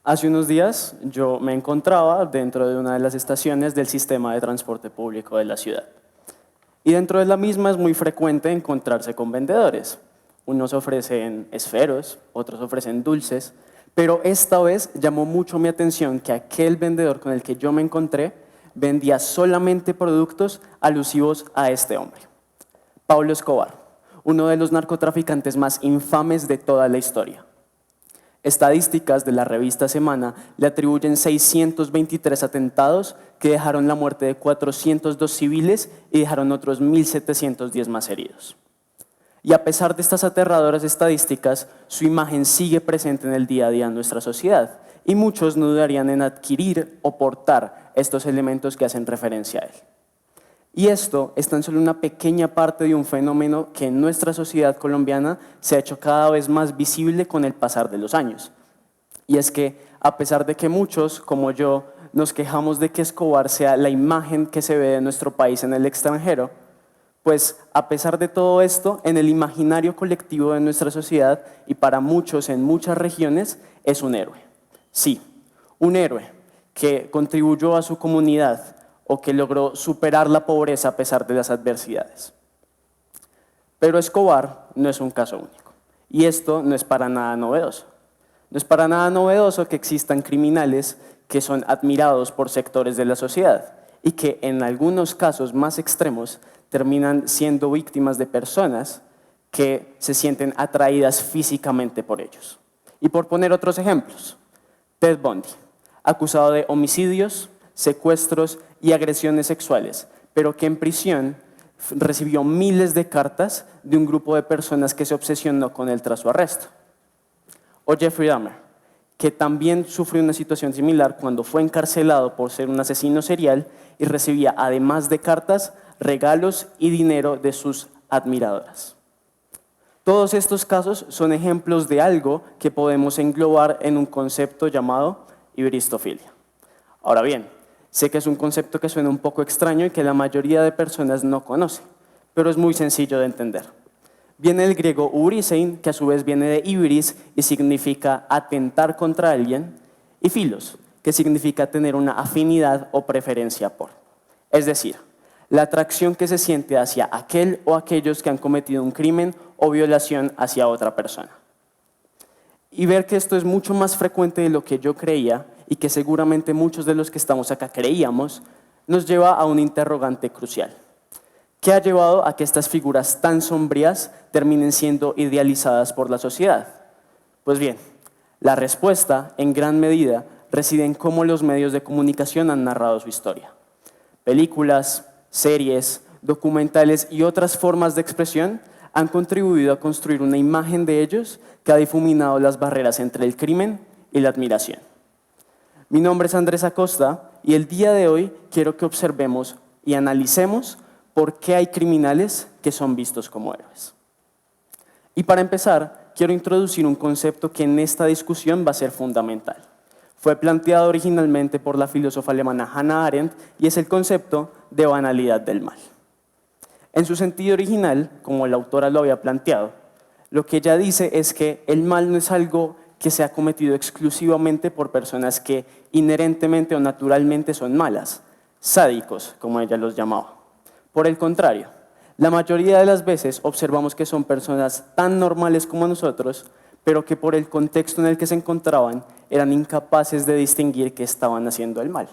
Hace unos días yo me encontraba dentro de una de las estaciones del sistema de transporte público de la ciudad. Y dentro de la misma es muy frecuente encontrarse con vendedores. Unos ofrecen esferos, otros ofrecen dulces, pero esta vez llamó mucho mi atención que aquel vendedor con el que yo me encontré vendía solamente productos alusivos a este hombre, Pablo Escobar, uno de los narcotraficantes más infames de toda la historia. Estadísticas de la revista Semana le atribuyen 623 atentados que dejaron la muerte de 402 civiles y dejaron otros 1.710 más heridos. Y a pesar de estas aterradoras estadísticas, su imagen sigue presente en el día a día en nuestra sociedad y muchos no dudarían en adquirir o portar estos elementos que hacen referencia a él. Y esto es tan solo una pequeña parte de un fenómeno que en nuestra sociedad colombiana se ha hecho cada vez más visible con el pasar de los años. Y es que, a pesar de que muchos, como yo, nos quejamos de que Escobar sea la imagen que se ve de nuestro país en el extranjero, pues a pesar de todo esto, en el imaginario colectivo de nuestra sociedad y para muchos en muchas regiones, es un héroe. Sí, un héroe que contribuyó a su comunidad, o que logró superar la pobreza a pesar de las adversidades. Pero Escobar no es un caso único, y esto no es para nada novedoso. No es para nada novedoso que existan criminales que son admirados por sectores de la sociedad y que en algunos casos más extremos terminan siendo víctimas de personas que se sienten atraídas físicamente por ellos. Y por poner otros ejemplos, Ted Bundy, acusado de homicidios, secuestros y agresiones sexuales, pero que en prisión recibió miles de cartas de un grupo de personas que se obsesionó con él tras su arresto. O Jeffrey Dahmer, que también sufrió una situación similar cuando fue encarcelado por ser un asesino serial y recibía, además de cartas, regalos y dinero de sus admiradoras. Todos estos casos son ejemplos de algo que podemos englobar en un concepto llamado ibristofilia. Ahora bien, sé que es un concepto que suena un poco extraño y que la mayoría de personas no conoce, pero es muy sencillo de entender. Viene del griego urisein, que a su vez viene de ibris y significa atentar contra alguien, y filos, que significa tener una afinidad o preferencia por. Es decir, la atracción que se siente hacia aquel o aquellos que han cometido un crimen o violación hacia otra persona. Y ver que esto es mucho más frecuente de lo que yo creía y que seguramente muchos de los que estamos acá creíamos, nos lleva a un interrogante crucial. ¿Qué ha llevado a que estas figuras tan sombrías terminen siendo idealizadas por la sociedad? Pues bien, la respuesta, en gran medida, reside en cómo los medios de comunicación han narrado su historia. Películas, series, documentales y otras formas de expresión han contribuido a construir una imagen de ellos que ha difuminado las barreras entre el crimen y la admiración. Mi nombre es Andrés Acosta y el día de hoy quiero que observemos y analicemos por qué hay criminales que son vistos como héroes. Y para empezar, quiero introducir un concepto que en esta discusión va a ser fundamental. Fue planteado originalmente por la filósofa alemana Hannah Arendt y es el concepto de banalidad del mal. En su sentido original, como la autora lo había planteado, lo que ella dice es que el mal no es algo que se ha cometido exclusivamente por personas que inherentemente o naturalmente son malas, sádicos, como ella los llamaba. Por el contrario, la mayoría de las veces observamos que son personas tan normales como nosotros, pero que por el contexto en el que se encontraban eran incapaces de distinguir que estaban haciendo el mal.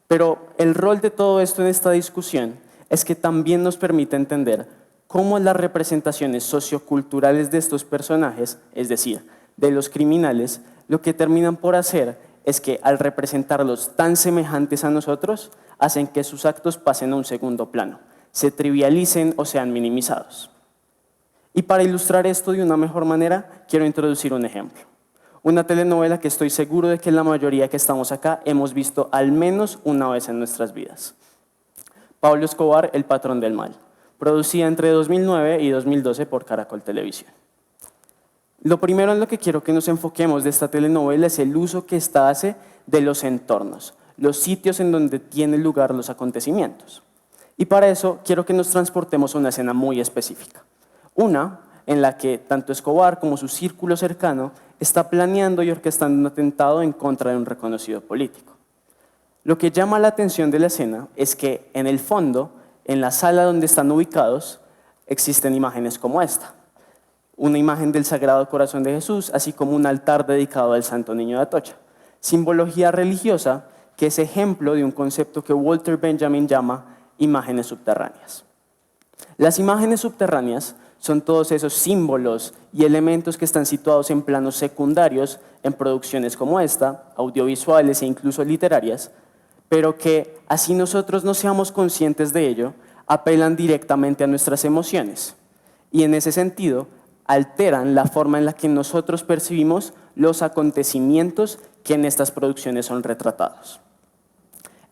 Pero el rol de todo esto en esta discusión es que también nos permite entender cómo las representaciones socioculturales de estos personajes, es decir, de los criminales, lo que terminan por hacer es que al representarlos tan semejantes a nosotros, hacen que sus actos pasen a un segundo plano, se trivialicen o sean minimizados. Y para ilustrar esto de una mejor manera, quiero introducir un ejemplo. Una telenovela que estoy seguro de que la mayoría que estamos acá hemos visto al menos una vez en nuestras vidas. Pablo Escobar, El patrón del mal, producida entre 2009 y 2012 por Caracol Televisión. Lo primero en lo que quiero que nos enfoquemos de esta telenovela es el uso que ésta hace de los entornos, los sitios en donde tienen lugar los acontecimientos. Y para eso quiero que nos transportemos a una escena muy específica. Una en la que tanto Escobar como su círculo cercano está planeando y orquestando un atentado en contra de un reconocido político. Lo que llama la atención de la escena es que en el fondo, en la sala donde están ubicados, existen imágenes como esta. Una imagen del Sagrado Corazón de Jesús, así como un altar dedicado al Santo Niño de Atocha. Simbología religiosa que es ejemplo de un concepto que Walter Benjamin llama imágenes subterráneas. Las imágenes subterráneas son todos esos símbolos y elementos que están situados en planos secundarios en producciones como esta, audiovisuales e incluso literarias, pero que, así nosotros no seamos conscientes de ello, apelan directamente a nuestras emociones y en ese sentido alteran la forma en la que nosotros percibimos los acontecimientos que en estas producciones son retratados.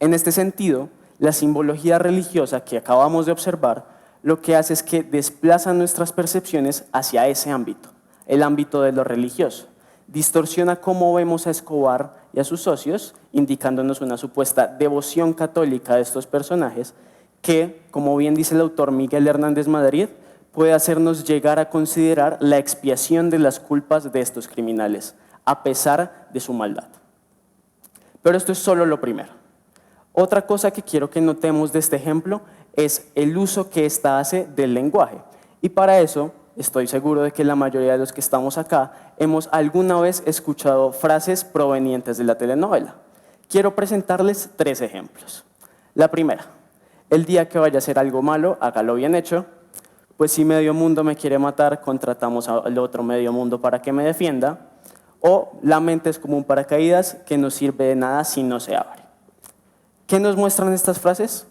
En este sentido, la simbología religiosa que acabamos de observar lo que hace es que desplaza nuestras percepciones hacia ese ámbito, el ámbito de lo religioso. Distorsiona cómo vemos a Escobar y a sus socios, indicándonos una supuesta devoción católica de estos personajes que, como bien dice el autor Miguel Hernández Madrid, puede hacernos llegar a considerar la expiación de las culpas de estos criminales, a pesar de su maldad. Pero esto es solo lo primero. Otra cosa que quiero que notemos de este ejemplo es el uso que ésta hace del lenguaje. Y para eso, estoy seguro de que la mayoría de los que estamos acá hemos alguna vez escuchado frases provenientes de la telenovela. Quiero presentarles 3 ejemplos. La primera, el día que vaya a hacer algo malo, hágalo bien hecho, pues si medio mundo me quiere matar, contratamos al otro medio mundo para que me defienda, o la mente es como un paracaídas que no sirve de nada si no se abre. ¿Qué nos muestran estas frases?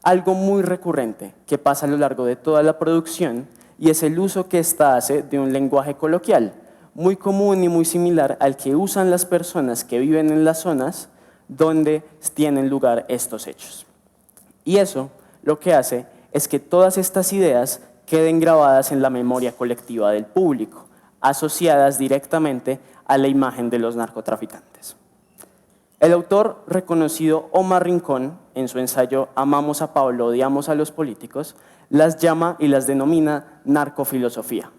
Algo muy recurrente que pasa a lo largo de toda la producción y es el uso que ésta hace de un lenguaje coloquial, muy común y muy similar al que usan las personas que viven en las zonas donde tienen lugar estos hechos. Y eso lo que hace es que todas estas ideas queden grabadas en la memoria colectiva del público, asociadas directamente a la imagen de los narcotraficantes. El autor reconocido Omar Rincón, en su ensayo Amamos a Pablo, odiamos a los políticos, las llama y las denomina narcofilosofía,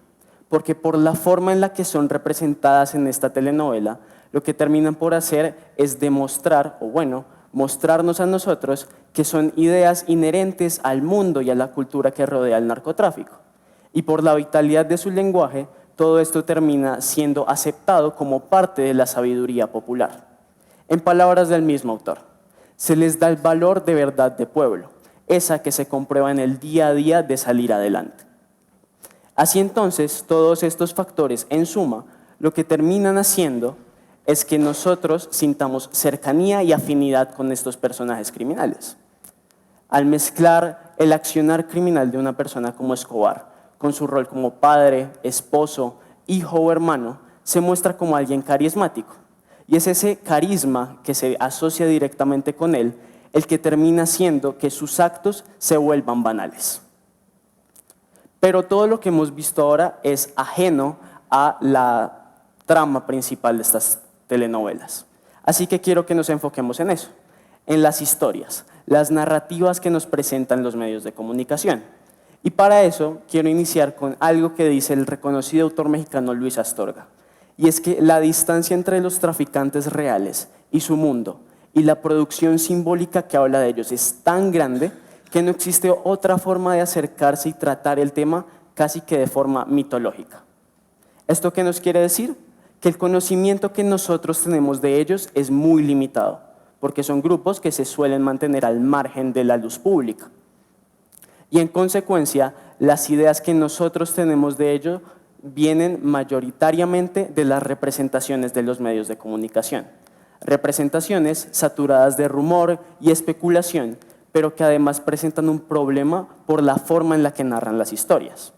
porque por la forma en la que son representadas en esta telenovela, lo que terminan por hacer es demostrar, o bueno, mostrarnos a nosotros que son ideas inherentes al mundo y a la cultura que rodea el narcotráfico. Y por la vitalidad de su lenguaje, todo esto termina siendo aceptado como parte de la sabiduría popular. En palabras del mismo autor, se les da el valor de verdad de pueblo, esa que se comprueba en el día a día de salir adelante. Así entonces, todos estos factores en suma, lo que terminan haciendo es que nosotros sintamos cercanía y afinidad con estos personajes criminales. Al mezclar el accionar criminal de una persona como Escobar con su rol como padre, esposo, hijo o hermano, se muestra como alguien carismático. Y es ese carisma que se asocia directamente con él el que termina haciendo que sus actos se vuelvan banales. Pero todo lo que hemos visto ahora es ajeno a la trama principal de estas telenovelas. Así que quiero que nos enfoquemos en eso, en las historias, las narrativas que nos presentan los medios de comunicación. Y para eso quiero iniciar con algo que dice el reconocido autor mexicano Luis Astorga. Y es que la distancia entre los traficantes reales y su mundo y la producción simbólica que habla de ellos es tan grande que no existe otra forma de acercarse y tratar el tema casi que de forma mitológica. ¿Esto qué nos quiere decir? Que el conocimiento que nosotros tenemos de ellos es muy limitado, porque son grupos que se suelen mantener al margen de la luz pública. Y en consecuencia, las ideas que nosotros tenemos de ellos vienen mayoritariamente de las representaciones de los medios de comunicación. Representaciones saturadas de rumor y especulación, pero que además presentan un problema por la forma en la que narran las historias.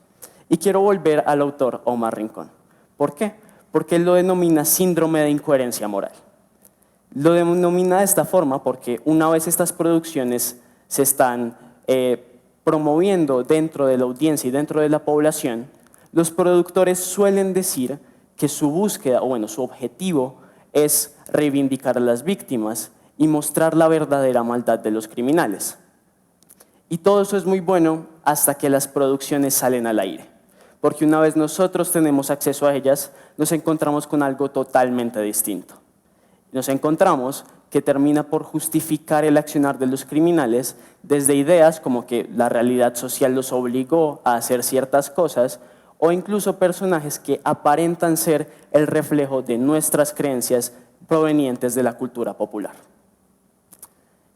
Y quiero volver al autor Omar Rincón. ¿Por qué? Porque él lo denomina síndrome de incoherencia moral. Lo denomina de esta forma porque una vez estas producciones se están promoviendo dentro de la audiencia y dentro de la población, los productores suelen decir que su búsqueda, o bueno, su objetivo es reivindicar a las víctimas y mostrar la verdadera maldad de los criminales. Y todo eso es muy bueno hasta que las producciones salen al aire. porque una vez nosotros tenemos acceso a ellas, nos encontramos con algo totalmente distinto. Nos encontramos que termina por justificar el accionar de los criminales desde ideas como que la realidad social los obligó a hacer ciertas cosas, o incluso personajes que aparentan ser el reflejo de nuestras creencias provenientes de la cultura popular.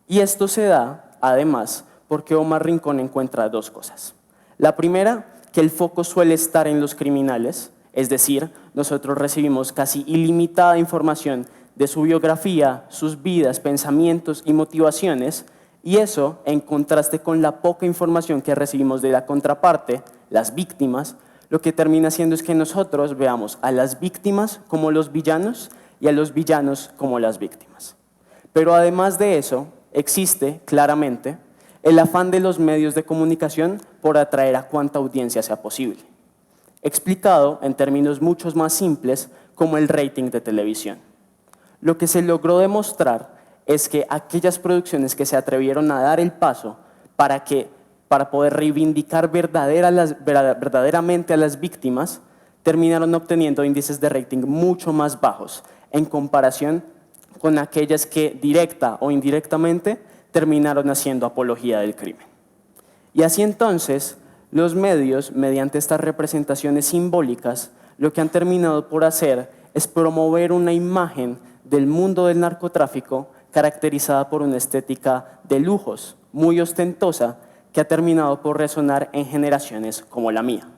Y esto se da, además, porque Omar Rincón encuentra dos cosas. La primera, que el foco suele estar en los criminales, es decir, nosotros recibimos casi ilimitada información de su biografía, sus vidas, pensamientos y motivaciones, y eso, en contraste con la poca información que recibimos de la contraparte, las víctimas, lo que termina haciendo es que nosotros veamos a las víctimas como los villanos y a los villanos como las víctimas. Pero además de eso, existe claramente el afán de los medios de comunicación por atraer a cuanta audiencia sea posible, explicado en términos mucho más simples como el rating de televisión. Lo que se logró demostrar es que aquellas producciones que se atrevieron a dar el paso para poder reivindicar verdaderamente a las víctimas, terminaron obteniendo índices de rating mucho más bajos en comparación con aquellas que directa o indirectamente terminaron haciendo apología del crimen. Y así entonces, los medios, mediante estas representaciones simbólicas, lo que han terminado por hacer es promover una imagen del mundo del narcotráfico caracterizada por una estética de lujos, muy ostentosa, que ha terminado por resonar en generaciones como la mía.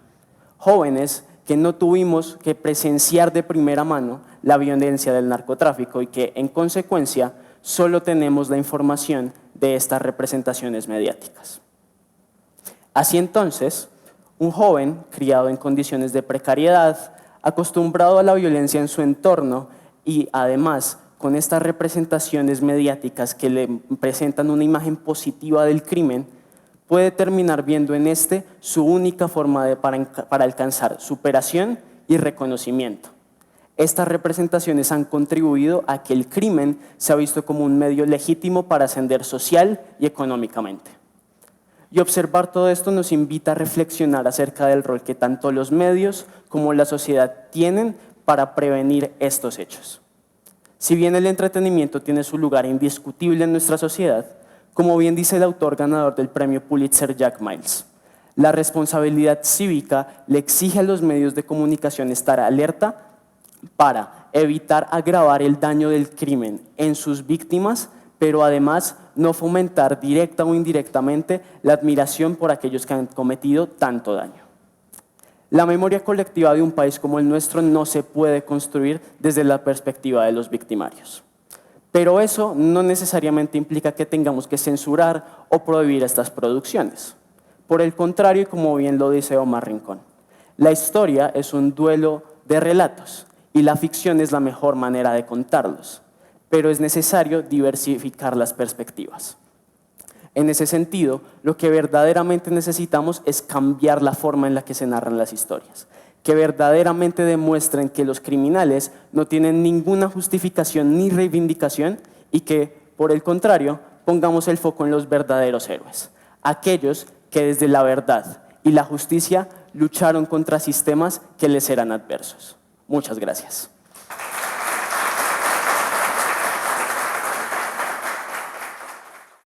Jóvenes que no tuvimos que presenciar de primera mano la violencia del narcotráfico y que, en consecuencia, solo tenemos la información de estas representaciones mediáticas. Así entonces, un joven criado en condiciones de precariedad, acostumbrado a la violencia en su entorno y, además, con estas representaciones mediáticas que le presentan una imagen positiva del crimen, puede terminar viendo en este su única forma para alcanzar superación y reconocimiento. Estas representaciones han contribuido a que el crimen se ha visto como un medio legítimo para ascender social y económicamente. Y observar todo esto nos invita a reflexionar acerca del rol que tanto los medios como la sociedad tienen para prevenir estos hechos. Si bien el entretenimiento tiene su lugar indiscutible en nuestra sociedad, como bien dice el autor ganador del premio Pulitzer Jack Miles, la responsabilidad cívica le exige a los medios de comunicación estar alerta para evitar agravar el daño del crimen en sus víctimas, pero además no fomentar directa o indirectamente la admiración por aquellos que han cometido tanto daño. La memoria colectiva de un país como el nuestro no se puede construir desde la perspectiva de los victimarios. Pero eso no necesariamente implica que tengamos que censurar o prohibir estas producciones. Por el contrario, como bien lo dice Omar Rincón, la historia es un duelo de relatos y la ficción es la mejor manera de contarlos, pero es necesario diversificar las perspectivas. En ese sentido, lo que verdaderamente necesitamos es cambiar la forma en la que se narran las historias, que verdaderamente demuestren que los criminales no tienen ninguna justificación ni reivindicación y que, por el contrario, pongamos el foco en los verdaderos héroes, aquellos que desde la verdad y la justicia lucharon contra sistemas que les eran adversos. Muchas gracias.